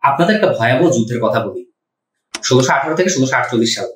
আপনাদের একটা ভয়াবহ যুদ্ধের কথা বলি। 1618 থেকে 1648 সাল,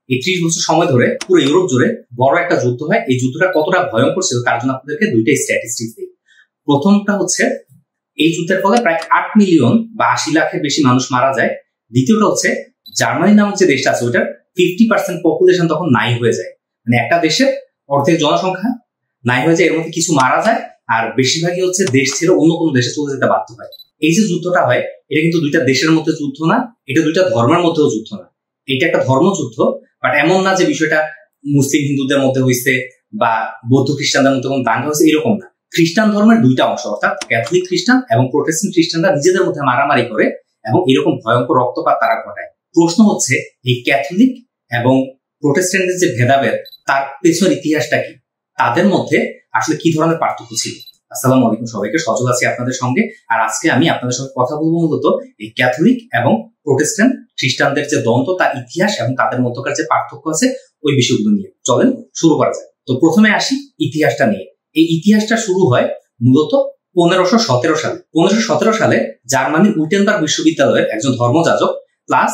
এই 30 বছর সময় ধরে পুরো ইউরোপ জুড়ে বড় একটা যুদ্ধ হয়। এই যুদ্ধটা কতটা ভয়ঙ্কর ছিল তার জন্য আপনাদেরকে দুইটা স্ট্যাটিস্টিক্স দিই। প্রথমটা হচ্ছে এই যুদ্ধের ফলে প্রায় 8 মিলিয়ন বা 80 লাখের বেশি মানুষ মারা যায়। দ্বিতীয়টা হচ্ছে জার্মানি নামক যে দেশটা আছে ওটার 50% পপুলেশন তখন নাই হয়ে যায়, মানে একটা দেশের অর্ধেক জনসংখ্যা নাই হয়ে যায়। এর মধ্যে কিছু মারা যায় আর বেশিরভাগই হচ্ছে দেশ ছেড়ে অন্য কোনো দেশে চলে যেতে বাধ্য হয়। এই যে যুদ্ধটা হয় এটা কিন্তু দুইটা দেশের মধ্যে যুদ্ধ না, এটা দুইটা ধর্মের মধ্যেও যুদ্ধ না, এটা একটা ধর্মযুদ্ধ। বাট এমন না যে বিষয়টা মুসলিম হিন্দুদের মধ্যে হয়েছে বা বৌদ্ধ খ্রিস্টানদের মধ্যে কোনো দাঙ্গা হয়েছে, এরকম না। খ্রিস্টান ধর্মের দুইটা অংশ অর্থাৎ ক্যাথলিক খ্রিস্টান এবং প্রোটেস্ট্যান্ট খ্রিস্টানরা নিজেদের মধ্যে মারামারি করে এবং এরকম ভয়ঙ্কর রক্তপাত তারা ঘটায়। প্রশ্ন হচ্ছে এই ক্যাথলিক এবং প্রোটেস্ট্যান্টের যে ভেদাভেদ তার পেছনের ইতিহাসটা কি, তাদের মধ্যে আসলে কি ধরনের পার্থক্য ছিল। আসসালামু আলাইকুম সবাইকে, সজল আছি আপনাদের সঙ্গে। আর আজকে আমি আপনাদের সঙ্গে কথা বলবো মূলত এই ক্যাথলিক এবং প্রোটেস্ট্যান্ট খ্রিস্টানদের যে দ্বন্দ্ব, তার ইতিহাস এবং তাদের মধ্যকার যে পার্থক্য আছে ওই বিষয়গুলো নিয়ে। চলেন শুরু করা যায়। তো প্রথমে আসি ইতিহাসটা নিয়ে। এই ইতিহাসটা শুরু হয় মূলত 1517 সালে। 1517 সালে জার্মানির উইটেনবার্গ বিশ্ববিদ্যালয়ের একজন ধর্মযাজক প্লাস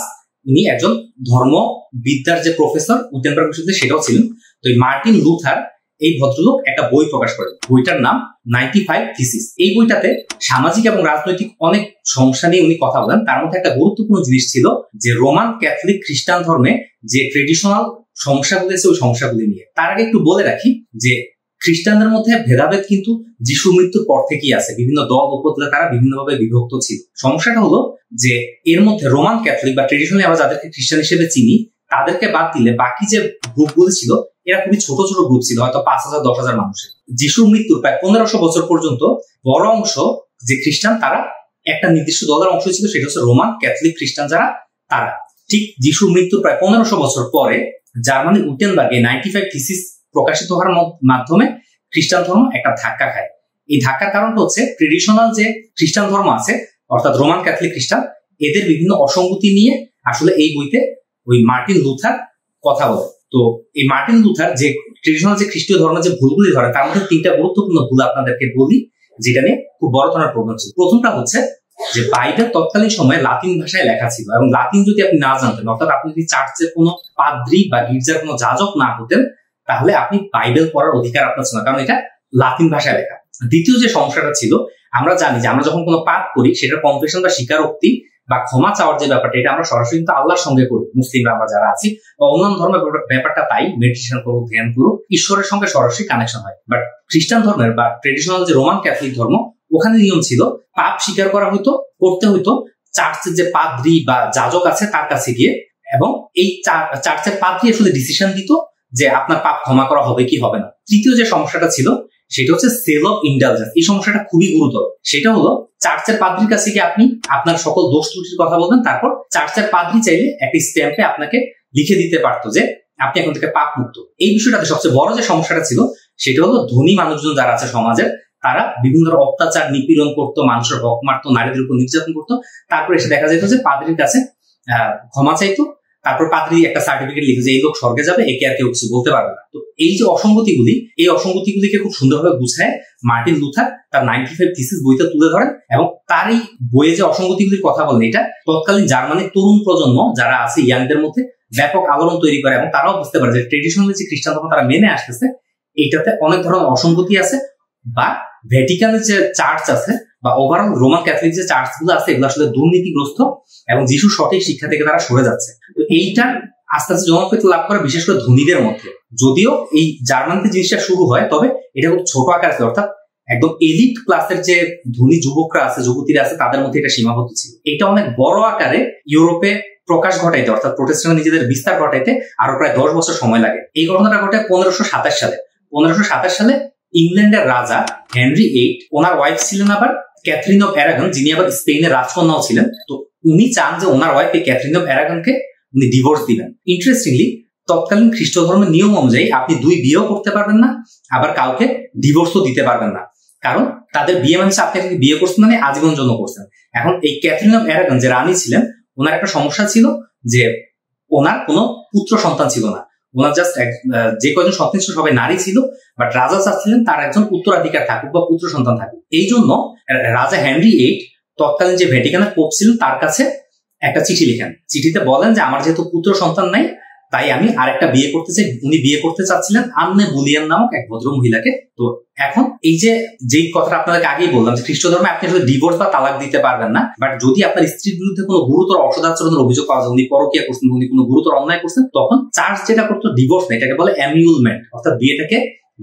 উনি একজন ধর্মবিদ্যার যে প্রফেসর উইটেনবার্গ বিশ্ববিদ্যালয়ে সেটাও ছিলেন। তো এই মার্টিন লুথার এই ভদ্রলোক একটা বই প্রকাশ করেন, বইটার নাম 95 থিসিস। এই বইটাতে সামাজিক এবং রাজনৈতিক অনেক সমস্যা নিয়ে উনি কথা বলেন। তার মধ্যে একটা গুরুত্বপূর্ণ জিনিস ছিল যে রোমান ক্যাথলিক খ্রিস্টান ধর্মে যে ট্রেডিশনাল সমস্যাগুলি আছে ওই সমস্যাগুলি নিয়ে। তার আগে একটু বলে রাখি যে খ্রিস্টানদের মধ্যে ভেদাভেদ কিন্তু যিশু মৃত্যুর পর থেকেই আছে, বিভিন্ন দল উপদলে তারা বিভিন্নভাবে বিভক্ত ছিল। সমস্যাটা হলো যে এর মধ্যে রোমান ক্যাথলিক বা ট্রেডিশনালি আমরা যাদেরকে খ্রিস্টান হিসেবে চিনি তাদেরকে বাদ দিলে বাকি যে গ্রুপগুলি ছিল এরা খুবই ছোট ছোট গ্রুপ ছিল, হয়তো 5000-10,000 মানুষের। যিশুর মৃত্যুর প্রায় 1500 বছর পর্যন্ত বড় অংশ যে খ্রিস্টান তারা একটা নির্দিষ্ট দলের অংশ ছিল, সেটা হচ্ছে রোমান ক্যাথলিক খ্রিস্টান যারা তারা। ঠিক যিশুর মৃত্যুর প্রায় 1500 বছর পরে জার্মানির উইটেনবার্গে 95 থিসিস প্রকাশিত হওয়ার মাধ্যমে খ্রিস্টান ধর্ম একটা ধাক্কা খায়। এই ধাক্কার কারণটা হচ্ছে ট্রেডিশনাল যে খ্রিস্টান ধর্ম আছে অর্থাৎ রোমান ক্যাথলিক খ্রিস্টান, এদের বিভিন্ন অসঙ্গতি নিয়ে আসলে এই বইতে ওই মার্টিন লুথার কথা বলে। তো এই মার্টিন লুথার যে ট্রেডিশনাল যে খ্রিস্টীয় ধর্মের যে ভুলগুলি ধরে তার মধ্যে 3টা গুরুত্বপূর্ণ ভুল আপনাদেরকে বলি, যেটা নিয়ে খুব বড় ধরনের প্রবলেম ছিল। প্রথমটা হচ্ছে যে বাইবেল তৎকালীন সময়ে লাতিন ভাষায় লেখা ছিল এবং লাতিন যদি আপনি না জানতেন অর্থাৎ আপনি যদি চার্চের কোনো পাদ্রী বা গির্জার কোনো যাজক না হতেন তাহলে আপনি বাইবেল পড়ার অধিকার আপনার ছিল না, কারণ এটা লাতিন ভাষায় লেখা। দ্বিতীয় যে সমস্যাটা ছিল, আমরা জানি যে আমরা যখন কোনো পাপ করি সেটা কনফেশন বা স্বীকারোক্তি বা ক্ষমা চাওয়ার যে ব্যাপারটা এটা আমরা সরাসরি কিন্তু আল্লাহর সঙ্গে করি, মুসলিমরা আমরা যারা আছি বা অন্যান্য ধর্মের ব্যাপারটা তাই, মেডিটেশন করুক ধ্যান করুক ঈশ্বরের সঙ্গে সরাসরি কানেকশন হয়। বাট খ্রিস্টান ধর্মের বা ট্রেডিশনাল যে রোমান ক্যাথলিক ধর্ম ওখানে নিয়ম ছিল পাপ স্বীকার করা করতে হইতো চার্চের যে পাদ্রী বা যাজক আছে তার কাছে গিয়ে, এবং এই চার্চের পাদ্রী আসলে ডিসিশন দিত যে আপনার পাপ ক্ষমা করা হবে কি হবে না। তৃতীয় যে সমস্যাটা ছিল সেটা হচ্ছে সেল অফ ইন্ডালজেন্স। এই সমস্যাটা খুবই গুরুতর। সেটা হলো চার্চের পাদ্রীর কাছে গিয়ে আপনি আপনার সকল দোষ ত্রুটির কথা বলবেন, তারপর চার্চের পাদ্রী চাইলে একটি স্ট্যাম্পে আপনাকে লিখে দিতে পারতো যে আপনি এখন থেকে পাপ মুক্ত। এই বিষয়টাতে সবচেয়ে বড় যে সমস্যাটা ছিল সেটা হলো ধনী মানুষজন যারা আছে সমাজের তারা বিভিন্ন অত্যাচার নিপীড়ন করতো, মানুষের হক মারতো, নারীদের উপর নির্যাতন করতো। তারপর এসে দেখা যেত যে পাদ্রীর কাছে ক্ষমা চাইতো, তারপর পাদ্রী একটা সার্টিফিকেট লিখে যে এই লোক স্বর্গে যাবে, একে আর কেউ কিছু বলতে পারবে না। তো এই যে এই অসঙ্গতিগুলিকে খুব সুন্দরভাবে বুঝায় মার্টিন লুথার তার 95 থিসিস বইতে তুলে ধরেন এবং তার এই বইয়ে যে অসঙ্গতিগুলির কথা বলেন এটা তৎকালীন জার্মানির তরুণ প্রজন্ম যারা আছে ইয়াংদের মধ্যে ব্যাপক আলোড়ন তৈরি করে এবং তারাও বুঝতে পারে যে ট্রেডিশনাল যে খ্রিস্টান ধর্ম তারা মেনে আসতেছে এইটাতে অনেক ধরনের অসঙ্গতি আছে, বা ভ্যাটিকানের যে চার্চ আছে বা ওভারঅল রোমান ক্যাথলিক যে চার্চ গুলো আছে এগুলো আসলে দুর্নীতিগ্রস্ত এবং যিশুর সঠিক শিক্ষা থেকে তারা সরে যাচ্ছে। তো এইটা আস্তে আস্তে জনপ্রিয়তা লাভ করে বিশেষ করে ধনীদের মধ্যে। যদিও এই জার্মানিতে জিনিসটা শুরু হয় তবে এটা খুব ছোট আকার ছিল, অর্থাৎ একদম এলিট ক্লাসের যে ধনী যুবকরা আছে যুবতীরা আছে তাদের মধ্যে এটা সীমাবদ্ধ ছিল। এটা অনেক বড় আকারে ইউরোপে প্রকাশ ঘটাইতে অর্থাৎ প্রোটেস্ট্যান্ট নিজেদের বিস্তার ঘটাইতে আরো প্রায় 10 বছর সময় লাগে। এই ঘটনাটা ঘটে 1527 সালে। 1527 সালে ইংল্যান্ডের রাজা হেনরি VIII, ওনার ওয়াইফ ছিলেন আবার ক্যাথরিন অফ অ্যারাগন, যিনি আবার স্পেনের রাজকন্যাও ছিলেন। তো উনি চান যে ওনার ওয়াইফ ক্যাথরিন অফ অ্যারাগনকে উনি ডিভোর্স দিবেন। ইন্টারেস্টিংলি তৎকালীন খ্রিস্ট ধর্মের নিয়ম অনুযায়ী আপনি 2 বিয়েও করতে পারবেন না, আবার কাউকে ডিভোর্সও দিতে পারবেন না, কারণ তাদের বিয়ে মানে আপনি বিয়ে করছেন মানে আজীবন জন্য করছেন। এখন এই ক্যাথরিন অফ অ্যারাগন যে রানী ছিলেন ওনার একটা সমস্যা ছিল যে ওনার কোনো পুত্র সন্তান ছিল না, ওনার জাস্ট যে কয়জন সন্তান ছিল সবাই নারী ছিল, বাট রাজা চাচ্ছিলেন তার একজন উত্তরাধিকার থাকুক বা পুত্র সন্তান থাকুক। এই জন্য রাজা হেনরি VIII তৎকালীন যে ভ্যাটিকানের পোপ ছিলেন তার কাছে একটা চিঠি লিখেন। চিঠিতে বলেন যে আমার যেহেতু পুত্র সন্তান নাই, তাই আমি আরেকটা বিয়ে করতে চাই। উনি বিয়ে করতে চাচ্ছিলেন আন্নে বুলিয়ান নামক এক ভদ্র মহিলাকে। তো এখন এই যেই কথাটা আপনাদেরকে আগেই বললাম যে খ্রিস্ট ধর্মে আপনি আসলে ডিভোর্স বা তালাক দিতে পারবেন না, বাট যদি আপনার স্ত্রীর বিরুদ্ধে কোনো গুরুতর অসদাচরণের অভিযোগ পাওয়া যায়, উনি পরকীয়া করছেন, উনি কোনো গুরুতর অন্যায় করছেন, তখন চার্চ যেটা করতো ডিভোর্স না, এটাকে বলে অ্যানিউলমেন্ট, অর্থাৎ বিয়েটাকে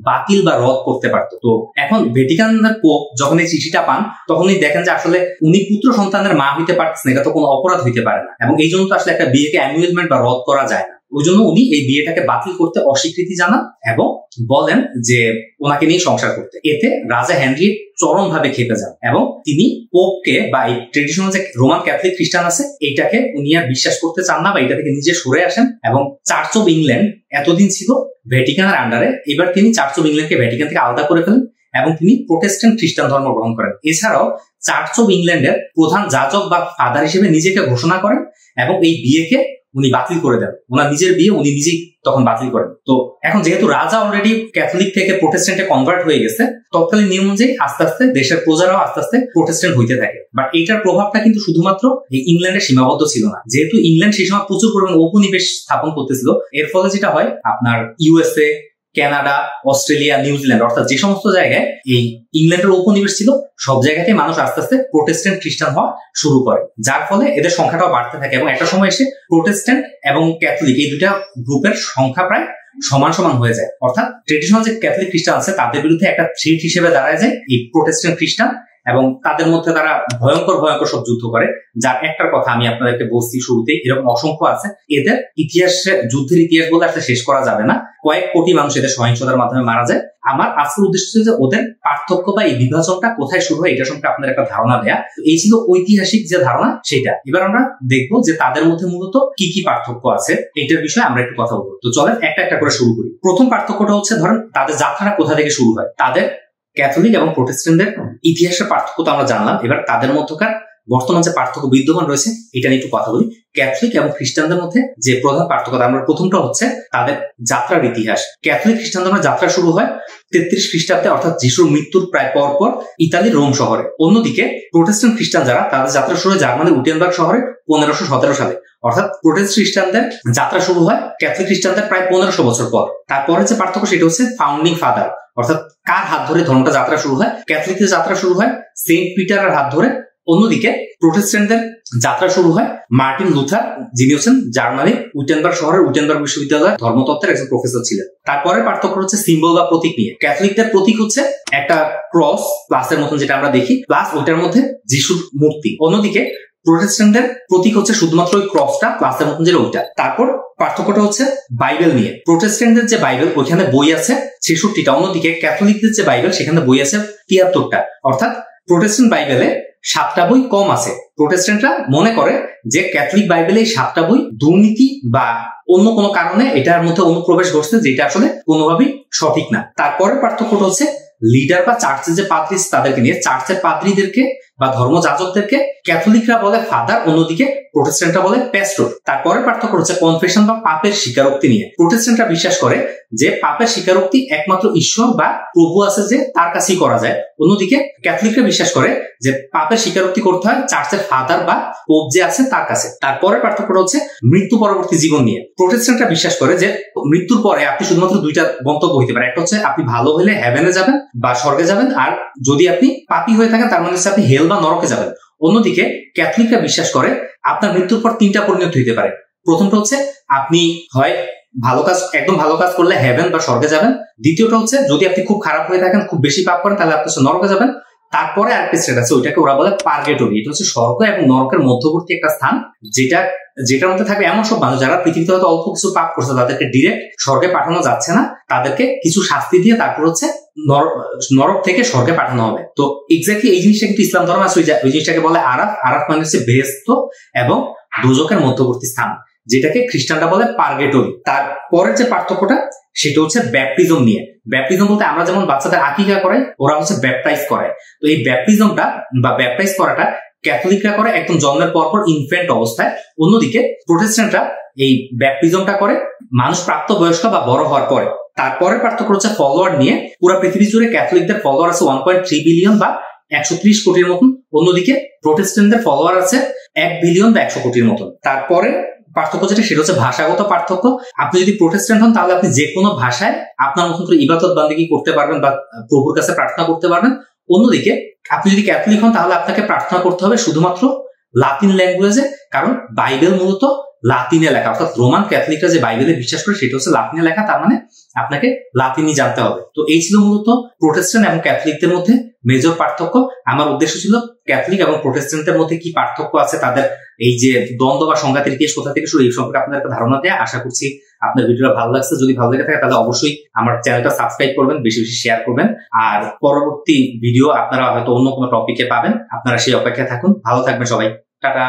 বাতিল বা রদ করতে পারতো। তো এখন ভ্যাটিকানের পোপ যখন এই চিঠিটা পান তখনই দেখেন যে আসলে উনি পুত্র সন্তানের মা হইতে পারতেছেন, এটা তো কোনো অপরাধ হইতে পারে না, এবং এই জন্য তো আসলে একটা বিয়েকে অ্যানিউলমেন্ট বা রদ করা যায় না। ওই জন্য উনি এই বিয়েটাকে বাতিল করতে অস্বীকৃতি জানান এবং বলেন যে ওনাকে নিয়ে সংসার করতে। এতে রাজা হেনরি চরম ভাবে খেপে যান এবং তিনি পোপকে বা এই ট্রেডিশনাল যে রোমান ক্যাথলিক খ্রিস্টান আছে এইটাকে উনি আর বিশ্বাস করতে চান না বা এটা থেকে নিজে সরে আসেন। এবং চার্চ অফ ইংল্যান্ড এতদিন ছিল ভ্যাটিকানের আন্ডারে, এবার তিনি চার্চ অফ ইংল্যান্ডকে ভ্যাটিকান থেকে আলাদা করে ফেলেন এবং তিনি প্রোটেস্ট্যান্ট খ্রিস্টান ধর্ম গ্রহণ করেন। এছাড়াও চার্চ অফ ইংল্যান্ডের প্রধান যাজক বা ফাদার হিসেবে নিজেকে ঘোষণা করেন এবং এই বিয়েকে উনি বাতিল করে দেন। ওনার নিজের বিয়ে উনি নিজেই তখন বাতিল করেন। তো এখন যেহেতু রাজা অলরেডি ক্যাথলিক থেকে প্রোটেস্ট্যান্টে কনভার্ট হয়ে গেছে, তৎকালীন নিয়ম অনুযায়ী আস্তে আস্তে দেশের প্রজারাও আস্তে আস্তে প্রোটেস্ট্যান্ট হইতে থাকে। বাট এইটার প্রভাবটা কিন্তু শুধুমাত্র এই ইংল্যান্ডে সীমাবদ্ধ ছিল না। যেহেতু ইংল্যান্ড সেই সময় প্রচুর পরিমাণে উপনিবেশ স্থাপন করতেছিল, এর ফলে যেটা হয় আপনার ইউএসএ, কানাডা, অস্ট্রেলিয়া, নিউজিল্যান্ড অর্থাৎ যে সমস্ত জায়গায় এই ইংল্যান্ডের উপনিবেশ ছিল সব জায়গাতেই মানুষ আস্তে আস্তে প্রোটেস্ট্যান্ট খ্রিস্টান হওয়া শুরু করে, যার ফলে এদের সংখ্যাটাও বাড়তে থাকে এবং একটা সময় এসে প্রোটেস্ট্যান্ট এবং ক্যাথলিক এই দুটা গ্রুপের সংখ্যা প্রায় সমান সমান হয়ে যায়। অর্থাৎ ট্রেডিশনাল যে ক্যাথলিক খ্রিস্টান আছে তাদের বিরুদ্ধে একটা থ্রেট হিসেবে দাঁড়ায় যায় এই প্রোটেস্ট্যান্ট খ্রিস্টান, এবং তাদের মধ্যে তারা ভয়ঙ্কর ভয়ঙ্কর সব যুদ্ধ করে, যার একটার কথা আমি আপনাদেরকে বলছি শুরুতে, এরকম অসংখ্য আছে। এদের ইতিহাসে যুদ্ধের ইতিহাস বলতে আসলে শেষ করা যাবে না, কয়েক কোটি মানুষ এদের সহিংসতার মাধ্যমে মারা যায়। আমার আজকের উদ্দেশ্য ছিল যে ওদের পার্থক্য বা এই বিভাজনটা কোথায় শুরু হয় এটা সম্পর্কে আপনাদের একটা ধারণা দেয়া। এই ছিল ঐতিহাসিক যে ধারণা সেটা। এবার আমরা দেখবো যে তাদের মধ্যে মূলত কি কি পার্থক্য আছে এটার বিষয়ে আমরা একটু কথা বলবো। তো চলেন একটা একটা করে শুরু করি। প্রথম পার্থক্যটা হচ্ছে ধরেন তাদের যাত্রাটা কোথা থেকে শুরু হয়। তাদের ক্যাথলিক এবং প্রোটেস্ট্যান্টদের ইতিহাসের পার্থক্য তো আমরা জানলাম, এবার তাদের মধ্যকার বর্তমান যে পার্থক্য বিদ্যমান রয়েছে এটা নিয়ে একটু কথা বলি। ক্যাথলিক এবং খ্রিস্টানদের মধ্যে যে প্রধান পার্থক্য আমরা প্রথমটা হচ্ছে তাদের যাত্রার ইতিহাস। ক্যাথলিক খ্রিস্টান ধর্মের যাত্রা শুরু হয় 33 খ্রিস্টাব্দে অর্থাৎ যিশুর মৃত্যুর প্রায় পর ইতালির রোম শহরে। অন্যদিকে প্রোটেস্ট্যান্ট খ্রিস্টান যারা তাদের যাত্রা শুরু হয় জার্মানির উটেনবার্গ শহরে 1517 সালে। অর্থাৎ প্রোটেস্ট্যান্ট খ্রিস্টানদের যাত্রা শুরু হয় ক্যাথলিক খ্রিস্টানদের প্রায় 1500 বছর পর। তারপরে যে পার্থক্য সেটা হচ্ছে ফাউন্ডিং ফাদার, অর্থাৎ কার হাত ধরে ধর্মটা যাত্রা শুরু হয়। ক্যাথলিকদের যাত্রা শুরু হয় সেন্ট পিটারের হাত ধরে, অন্যদিকে প্রোটেস্ট্যান্টদের যাত্রা শুরু হয় মার্টিন লুথার, যিনি হচ্ছেন জার্মানির উটেনবার্গ শহরের উটেনবার্গ বিশ্ববিদ্যালয়ের ধর্মতত্ত্বের একজন প্রফেসর ছিলেন। তারপরে পার্থক্য হচ্ছে সিম্বল বা প্রতীক নিয়ে। ক্যাথলিকদের প্রতীক হচ্ছে একটা ক্রস প্লাসের মতন যেটা আমরা দেখি, প্লাস ওইটার মধ্যে যিশুর মূর্তি। অন্যদিকে প্রোটেস্ট্যান্টদের প্রতীক হচ্ছে শুধুমাত্র ওই ক্রসটা প্লাসের মতন যেটা ওইটা। তারপর পার্থক্যটা হচ্ছে বাইবেল নিয়ে। প্রোটেস্ট্যান্টদের যে বাইবেল ওইখানে বই আছে 66টা, অন্যদিকে ক্যাথলিকদের যে বাইবেল সেখানে বই আছে 73টা। অর্থাৎ প্রোটেস্ট্যান্ট বাইবেলে 7টা বই কম আছে। প্রোটেস্ট্যান্টরা মনে করে যে ক্যাথলিক বাইবেলে 7টা বই দুর্নীতি বা অন্য কোনো কারণে এটার মধ্যে অনুপ্রবেশ ঘটছে, যেটা আসলে কোনোভাবেই সঠিক না। তারপরের পার্থক্যটা হচ্ছে লিডার বা চার্চের যে পাদ্রী তাদেরকে নিয়ে। চার্চের পাদ্রীদেরকে বা ধর্মযাজকদেরকে ক্যাথলিকরা বলে ফাদার, অন্যদিকে প্রোটেস্ট্যান্টরা বলে প্যাস্টর। তারপরে পার্থক্য হচ্ছে কনফেশন বা পাপের স্বীকারোক্তি নিয়ে। প্রোটেস্ট্যান্টরা বিশ্বাস করে যে পাপের স্বীকারোক্তি একমাত্র ঈশ্বর বা প্রভু আছে যে তার কাছেই করা যায়। অন্যদিকে ক্যাথলিকরা বিশ্বাস করে যে পাপের স্বীকারোক্তি করতে হয় চার্চের ফাদার বা পোপ যে আছে তার কাছে। তারপরে পার্থক্যটা হচ্ছে মৃত্যু পরবর্তী জীবন নিয়ে। প্রোটেস্ট্যান্টরা বিশ্বাস করে যে মৃত্যুর পরে আপনি শুধুমাত্র দুইটা গন্তব্য হইতে পারে, একটা হচ্ছে আপনি ভালো হলে হেভেনে যাবেন বা স্বর্গে যাবেন, আর যদি আপনি পাপী হয়ে থাকেন তার মানে হচ্ছে আপনি হেল বা নরকে যাবেন। অন্যদিকে ক্যাথলিকরা বিশ্বাস করে আপনার মৃত্যুর পর 3টা পরিণতি হইতে পারে। প্রথমটা হচ্ছে আপনি হয় ভালো কাজ, একদম ভালো কাজ করলে হেভেন বা স্বর্গে যাবেন। দ্বিতীয়টা হচ্ছে যদি আপনি খুব খারাপ হয়ে থাকেন, খুব বেশি পাপ করেন, তাহলে আপনি নরকে যাবেন। তারপরে আরেকটা স্টেট আছে, ওইটাকে ওরা বলে পার্গেটরি। এটা হচ্ছে স্বর্গ এবং নরকের মধ্যবর্তী একটা স্থান, যেটার মধ্যে থাকবে এমন সব মানুষ যারা পৃথিবীতে হয়তো অল্প কিছু পাপ করছে, তাদেরকে ডিরেক্ট স্বর্গে পাঠানো যাচ্ছে না, তাদেরকে কিছু শাস্তি দিয়ে তারপর হচ্ছে নরক থেকে স্বর্গে পাঠানো হবে। তো এক্স্যাক্টলি এই জিনিসটা কিন্তু ইসলাম ধর্ম আছে। ওই জিনিসটাকে বলে আরাফ। আরাফ মানে হচ্ছে বেহেশত এবং দোজখের মধ্যবর্তী স্থান, যেটাকে খ্রিস্টানরা বলে পার্গেটরি। তারপরের যে পার্থক্যটা সেটা হচ্ছে ব্যাপটিজম নিয়ে। ব্যাপটিজম বলতে আমরা যেমন বাচ্চাদের আকিকা করাই, ওরা হচ্ছে ব্যাপটাইজ করায়। তো এই ব্যাপটিজমটা বা ব্যাপটাইজ করাটা ক্যাথলিকরা করে একদম জন্মের পরপর ইনফ্যান্ট অবস্থায়। অন্যদিকে প্রোটেস্ট্যান্টরা এই ব্যাপটিজমটা করে মানুষ প্রাপ্তবয়স্ক বা বড় হওয়ার পরে। তারপরের পার্থক্য হচ্ছে ফলোয়ার নিয়ে। পুরো পৃথিবী জুড়ে ক্যাথলিকদের ফলোয়ার আছে 1.3 বিলিয়ন বা 130 কোটির মতন, অন্যদিকে প্রোটেস্ট্যান্টদের ফলোয়ার আছে 1 বিলিয়ন বা 100 কোটির মতন। তারপরে পার্থক্য যেটা সেটা হচ্ছে ভাষাগত পার্থক্য। আপনি যদি প্রোটেস্ট্যান্ট হন তাহলে আপনি যে কোনো ভাষায় আপনার মতন করে ইবাদত বান্দেগী করতে পারবেন বা প্রভুর কাছে প্রার্থনা করতে পারবেন। অন্যদিকে আপনি যদি ক্যাথলিক হন তাহলে আপনাকে প্রার্থনা করতে হবে শুধুমাত্র লাতিন ল্যাঙ্গুয়েজে, কারণ বাইবেল মূলত লাতিনে লেখা, অর্থাৎ রোমান ক্যাথলিকরা যে বাইবেলে বিশ্বাস করে সেটা হচ্ছে লাতিনে লেখা, তার মানে আপনাকে লাতিনি জানতে হবে। তো এই ছিল মূলত প্রোটেস্ট্যান্ট এবং ক্যাথলিকদের মধ্যে মেজর পার্থক্য। আমার উদ্দেশ্য ছিল ক্যাথলিক এবং প্রোটেস্ট্যান্টের মধ্যে কি পার্থক্য আছে, তাদের এই যে দ্বন্দ্ব বা সংঘাতের ইতিহাস কোথা থেকে শুরু, এই সম্পর্কে আপনার একটা ধারণা দেয়া। আশা করছি আপনার ভিডিওটা ভালো লাগছে। যদি ভালো লেগে থাকে তাহলে অবশ্যই আমার চ্যানেলটা সাবস্ক্রাইব করবেন, বেশি বেশি শেয়ার করবেন। আর পরবর্তী ভিডিও আপনারা হয়তো অন্য কোনো টপিকে পাবেন, আপনারা সেই অপেক্ষায় থাকুন। ভালো থাকবেন সবাই, টাটা।